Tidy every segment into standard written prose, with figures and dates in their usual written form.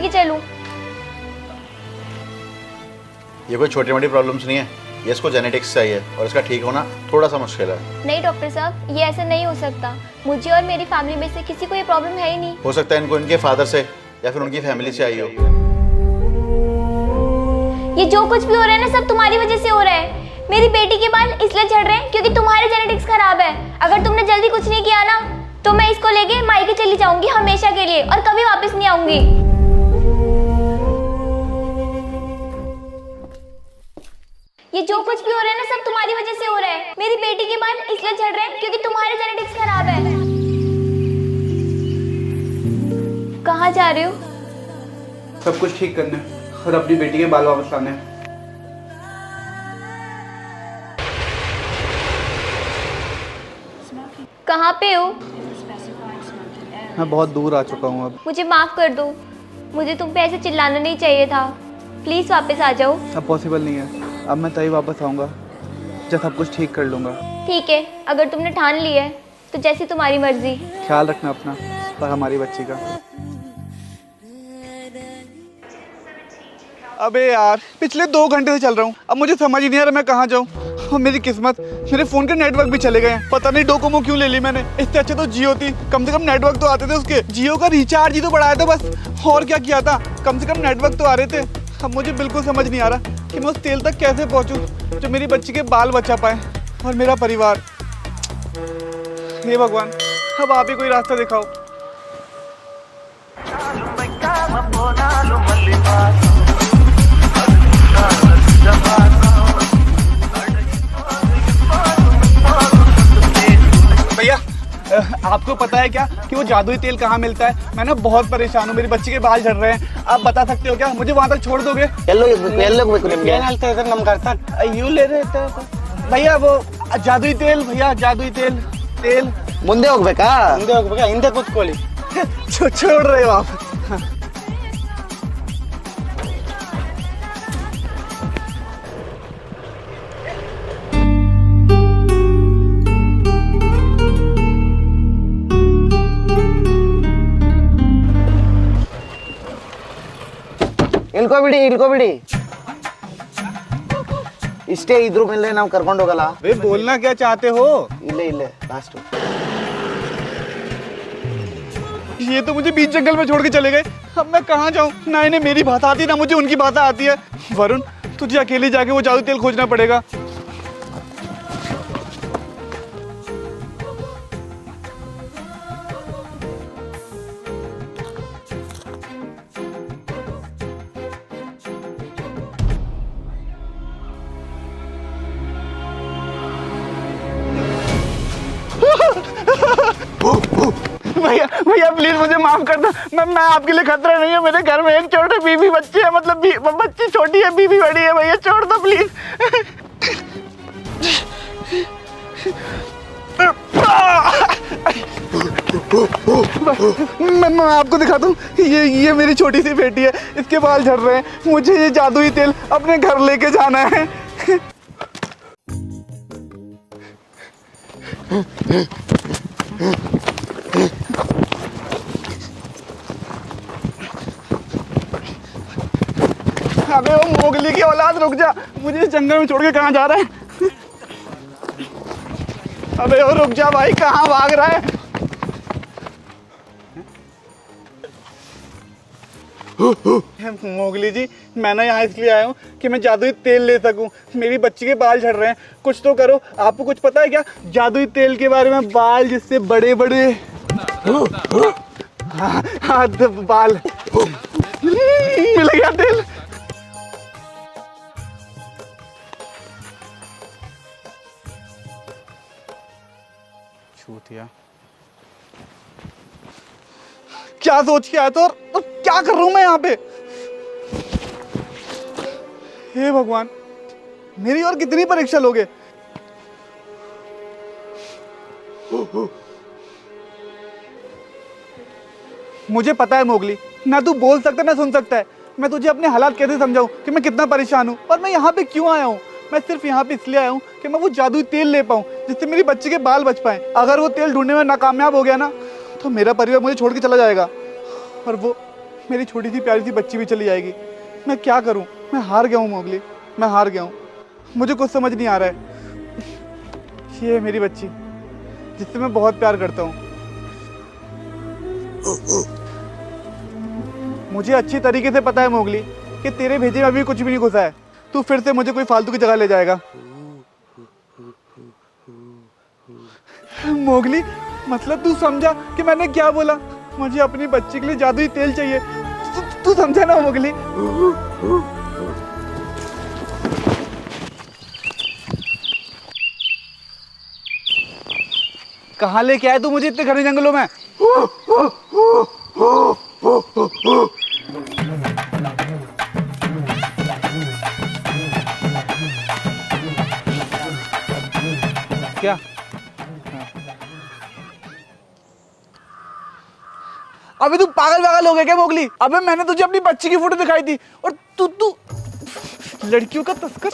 लेके चलूं? ये कोई छोटी मोटी प्रॉब्लम्स नहीं है, ये इसको जेनेटिक्स चाहिए और इसका ठीक होना थोड़ा सा मुश्किल है। नहीं डॉक्टर साहब, ये ऐसा नहीं हो सकता। मुझे और मेरी फैमिली में से किसी को ये प्रॉब्लम है ही नहीं। हो सकता है इनको इनके फादर से या फिर उनकी फैमिली से आई हो। ये जो कुछ भी हो रहा है ना, सब तुम्हारी वजह से हो रहा है। मेरी बेटी के बाल इसलिए झड़ रहे हैं क्योंकि तुम्हारे जेनेटिक्स खराब है। अगर तुमने जल्दी कुछ नहीं किया ना, तो मैं इसको लेके मायके चली जाऊंगी हमेशा के लिए और कभी वापस नहीं आऊंगी। ये जो कुछ भी हो रहा है ना, सब तुम्हारी वजह से हो रहा है। मेरी बेटी के बाल इसलिए झड़ रहे हैं क्योंकि तुम्हारे जेनेटिक्स खराब है। कहाँ जा रहे हो? सब कुछ ठीक करना है और अपनी बेटी के बाल वापस लाने हैं। कहाँ पे हो? मैं बहुत दूर आ चुका हूँ अब। मुझे माफ कर दो, मुझे तुम पे ऐसे चिल्लाना नहीं चाहिए था। प्लीज वापस आ जाओ। अब पॉसिबल नहीं है। अब मैं तभी वापस आऊँगा जब सब कुछ ठीक कर लूँगा। ठीक है, अगर तुमने ठान ली है तो जैसी तुम्हारी मर्जी। ख्याल रखना अपना और हमारी बच्ची का। अबे यार, पिछले 2 घंटे से चल रहा हूँ, अब मुझे समझ ही नहीं आ रहा मैं कहाँ जाऊँ। और मेरी किस्मत, मेरे फ़ोन के नेटवर्क भी चले गए हैं। पता नहीं डोकोमो क्यों ले ली मैंने, इससे अच्छे तो जियो थी, कम से कम नेटवर्क तो आते थे उसके। जियो का रिचार्ज ही तो बढ़ाया था बस, और क्या किया था, कम से कम नेटवर्क तो आ रहे थे। अब मुझे बिल्कुल समझ नहीं आ रहा कि मैं उस तेल तक कैसे पहुँचूँ जो मेरी बच्ची के बाल बचा पाए और मेरा परिवार। हे भगवान, अब आप ही कोई रास्ता दिखाओ। भैया, आपको पता है क्या कि वो जादुई तेल कहाँ मिलता है? मैं ना बहुत परेशान हूँ, मेरी बच्ची के बाल झड़ रहे हैं। आप बता सकते हो क्या? मुझे वहाँ तक छोड़ दोगे? यू ले रहे थे भैया वो जादुई तेल, भैया जादुई तेल। तेल ಮುಂದೆ ಹೋಗ್ಬೇಕಾ ಹಿಂದೆ ಕೂತ್ಕೊಳ್ಳಿ छोड़ रहे हो आप? ಇಳ್ಕೊಬಿಡಿ ಇಷ್ಟೇ ಇದ್ರ ಮೇಲೆ ನಾವು ಕರ್ಕೊಂಡು ಹೋಗಲ್ಲ. वे बोलना क्या चाहते हो? ಇಲ್ಲೇ ಲಾಸ್ಟ್. ये तो मुझे बीच जंगल में छोड़ के चले गए। अब मैं कहाँ जाऊँ? ना इन्हें मेरी भाषा आती, ना मुझे उनकी भाषा आती है। वरुण, तुझे अकेले जाके वो जादू तेल खोजना पड़ेगा। भैया भैया प्लीज मुझे माफ कर दो। मैं आपके लिए खतरा नहीं है। मेरे घर में एक छोटी बीबी बच्ची है, मतलब बच्ची छोटी है, बीबी बड़ी है। भैया छोड़ दो प्लीज। मैं आपको दिखाता हूँ, ये मेरी छोटी सी बेटी है, इसके बाल झड़ रहे हैं। मुझे ये जादुई तेल अपने घर लेके जाना है। अबे वो मोगली की औलाद, रुक जा, मुझे इस जंगल में छोड़ के कहाँ जा रहा है? अबे वो रुक जा भाई, कहाँ भाग रहा है? मोगली जी, मैं ना यहाँ इसलिए आया हूँ कि मैं जादुई तेल ले सकूँ। मेरी बच्ची के बाल झड़ रहे हैं, कुछ तो करो। आपको कुछ पता है क्या जादुई तेल के बारे में? बाल जिससे बड़े बड़े बाल मिल गया तेल। छूतिया, क्या सोच के आया तो क्या कर रहा हूं मैं यहाँ पे? हे भगवान, मेरी और कितनी परीक्षा लोगे? मुझे पता है मोगली, ना तू बोल सकता ना सुन सकता है। मैं तुझे अपने हालात कैसे समझाऊं कि मैं कितना परेशान हूं और मैं यहाँ पे क्यों आया हूँ? मैं सिर्फ यहाँ पे इसलिए आया हूँ कि मैं वो जादुई तेल ले पाऊँ जिससे मेरी बच्ची के बाल बच पाए। अगर वो तेल ढूंढने में नाकामयाब हो गया ना, तो मेरा परिवार मुझे छोड़ के चला जाएगा और मेरी छोटी सी प्यारी सी बच्ची भी चली जाएगी। मैं क्या करूं? मैं हार गया हूं मोगली, मैं हार गया हूं। मुझे कुछ समझ नहीं आ रहा है। ये है मेरी बच्ची जिससे मैं बहुत प्यार करता हूं। मुझे अच्छी तरीके से पता है मोगली कि तेरे भेजे में अभी कुछ भी नहीं घुसा है। तू फिर से मुझे कोई फालतू की जगह ले जाएगा। मोगली, मतलब तू समझा कि मैंने क्या बोला? मुझे अपनी बच्ची के लिए जादुई तेल चाहिए। तू समझा ना मोगली? कहाँ लेके आया तू मुझे इतने घने जंगलों में? क्या? अबे तू पागल हो गया क्या मोगली? अबे मैंने तुझे अपनी बच्ची की फोटो दिखाई थी और तू लड़कियों का तस्कर।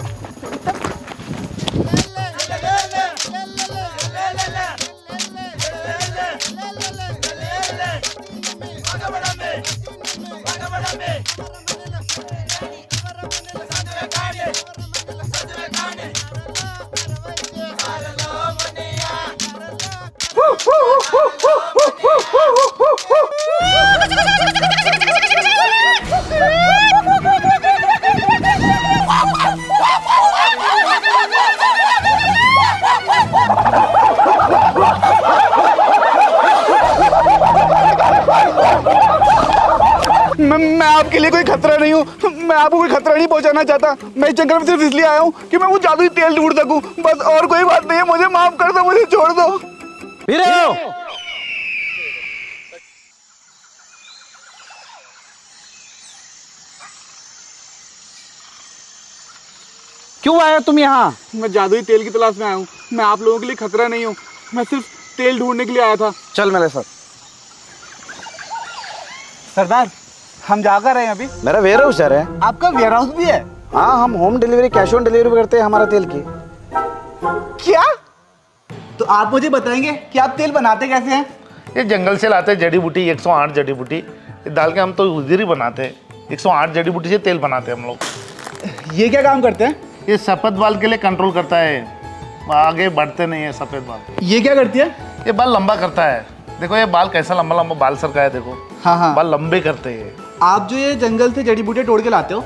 मैं आपके लिए कोई खतरा नहीं हूँ। मैं आपको कोई खतरा नहीं पहुँचाना चाहता। मैं इस जंगल में सिर्फ इसलिए आया हूँ कि मैं वो जादुई तेल ढूंढ सकूँ, बस। और कोई बात नहीं है। मुझे माफ कर दो, मुझे छोड़ दो। क्यों आया तुम यहाँ? मैं जादुई तेल की तलाश में आया हूँ। मैं आप लोगों के लिए खतरा नहीं हूँ। मैं सिर्फ तेल ढूंढने के लिए आया था। चल मेरे साथ। सरदार, हम जा कर रहे हैं अभी। मेरा वेयर हाउस है। आपका वेयर हाउस भी है? हाँ, हम home delivery, cash on delivery करते हैं हमारा तेल की। क्या? तो आप मुझे बताएंगे कि आप तेल बनाते कैसे हैं? ये जंगल से लाते हैं जड़ी बूटी, 108 जड़ी बूटी डाल के हम तो उधर ही बनाते हैं। 108 जड़ी बूटी से तेल बनाते हैं हम लोग। ये क्या काम करते हैं? ये सफ़ेद बाल के लिए कंट्रोल करता है, आगे बढ़ते नहीं है सफ़ेद बाल। ये क्या करती है? ये बाल लंबा करता है। देखो ये बाल कैसा लंबा लंबा बाल सर का है, देखो। हाँ। बाल लंबे करते हैं। आप जो ये जंगल से जड़ी बूटियाँ तोड़ के लाते हो,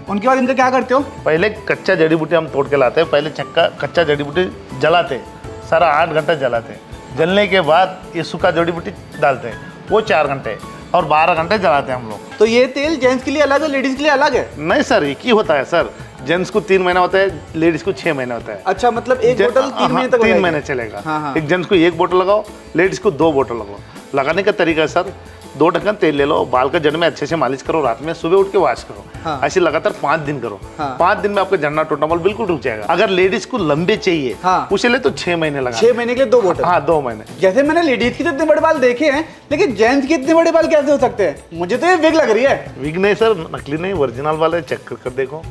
उनके बाद इनका क्या करते हो? पहले कच्चा जड़ी बूटी हम तोड़ के लाते हैं। पहले कच्चा जड़ी बूटी जलाते, सारा 8 घंटा जलाते। जलने के बाद ये सूखा जड़ी बूटी डालते हैं, वो 4 घंटे और 12 घंटे जलाते हैं हम लोग। तो ये तेल जेंट्स के लिए अलग है, लेडीज के लिए अलग है? नहीं सर, एक ही होता है सर। जेंट्स को 3 महीना होता है, लेडीज को 6 महीना होता है। अच्छा, मतलब एक बोतल 3 महीने तक 3 महीने चलेगा। हाँ। एक जेंट्स को 1 बोतल लगाओ, लेडीज को 2 बोतल लगाओ। लगाने का तरीका है सर, 2 ढक्कन तेल ले लो, बाल का जड़ में अच्छे से मालिश करो, रात में सुबह उठ के वॉश करो। हाँ। ऐसे लगातार 5 दिन करो। हाँ। 5 दिन में आपका झड़ना टूटना बाल बिल्कुल रुक जाएगा। अगर लेडीज को लंबे चाहिए, हाँ, उसे ले तो 6 महीने लगा। 6 महीने के लिए 2 बोतल? हाँ, 2 महीने। जैसे मैंने लेडीज के तो इतने बड़े बाल देखे हैं, लेकिन जेंट्स के इतने बड़े बाल कैसे हो सकते हैं? मुझे तो ये विग लग रही है। विग नहीं सर, नकली नहीं, ओरिजिनल वाले। चेक कर देखो।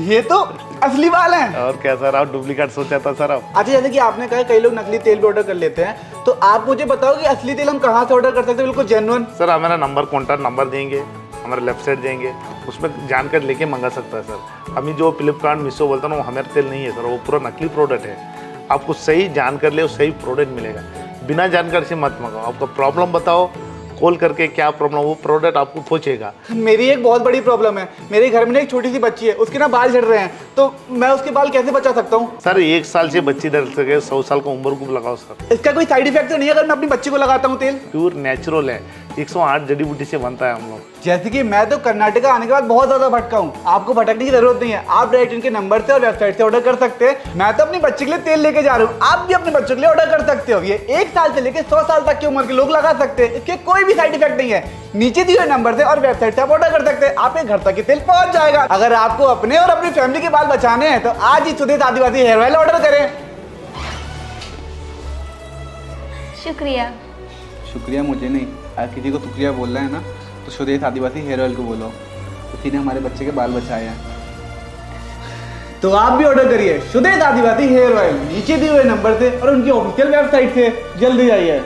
ये तो असली बाल हैं। और क्या सर, आप डुप्लीकेट सोचा था सर आप? अच्छा, जैसे कि आपने कहा कई लोग नकली तेल भी ऑर्डर कर लेते हैं, तो आप मुझे बताओ कि असली तेल हम कहाँ से ऑर्डर कर सकते हैं, बिल्कुल जेन्युइन? सर हमारा नंबर, कॉन्टैक्ट नंबर देंगे, हमारे वेबसाइट देंगे, उसमें जानकारी लेके मंगा सकता है सर। अभी जो फ्लिपकार्ट, मीशो बोलता है ना, वो हमारा तेल नहीं है सर, वो पूरा नकली प्रोडक्ट है। आपको सही जानकारी ले, सही प्रोडक्ट मिलेगा। बिना जानकारी से मत मंगाओ। आपका प्रॉब्लम बताओ, कॉल करके क्या प्रॉब्लम, वो प्रोडक्ट आपको पहुंचेगा। मेरी एक बहुत बड़ी प्रॉब्लम है। मेरे घर में एक छोटी सी बच्ची है, उसके ना बाल झड़ रहे हैं, तो मैं उसके बाल कैसे बचा सकता हूँ? सर 1 साल से बच्ची डर सके, 100 साल का उम्र को लगाओ सर। इसका कोई साइड इफेक्ट तो नहीं है अगर मैं अपनी बच्ची को लगाता हूँ तेल? प्योर नेचुरल है, 108 जड़ी बूटी से बनता है हम लोग। जैसे कि मैं तो कर्नाटका आने के बाद बहुत ज्यादा भटका हूँ। आपको भटकने की जरूरत नहीं है, आप डायरेक्ट इनके नंबर से और वेबसाइट से ऑर्डर कर सकते हैं। मैं तो अपनी बच्ची के लिए तेल लेके जा रहा हूँ, आप भी अपने बच्चों के लिए ऑर्डर कर सकते हो। ये 1 साल से लेकर 100 साल तक की उम्र के लोग लगा सकते हैं, इसके कोई भी साइड इफेक्ट नहीं है। नीचे दिए हुए नंबर से और वेबसाइट से आप ऑर्डर कर सकते हैं, आपके घर तक ये तेल पहुंच जाएगा। अगर आपको अपने और अपनी फैमिली के बाल बचाने हैं तो आज ही सुदेश आदिवासी हेयर ऑयल ऑर्डर करें। शुक्रिया। शुक्रिया मुझे नहीं, अगर किसी को शुक्रिया बोलना है ना तो सुदेश आदिवासी हेयर ऑयल को बोलो। उसी ने हमारे बच्चे के बाल बचाए हैं। तो आप भी ऑर्डर करिए शुद्धे आदिवासी हेयर ऑयल नीचे दिए हुए नंबर से और उनकी ऑफिशियल वेबसाइट से। जल्दी जाइए।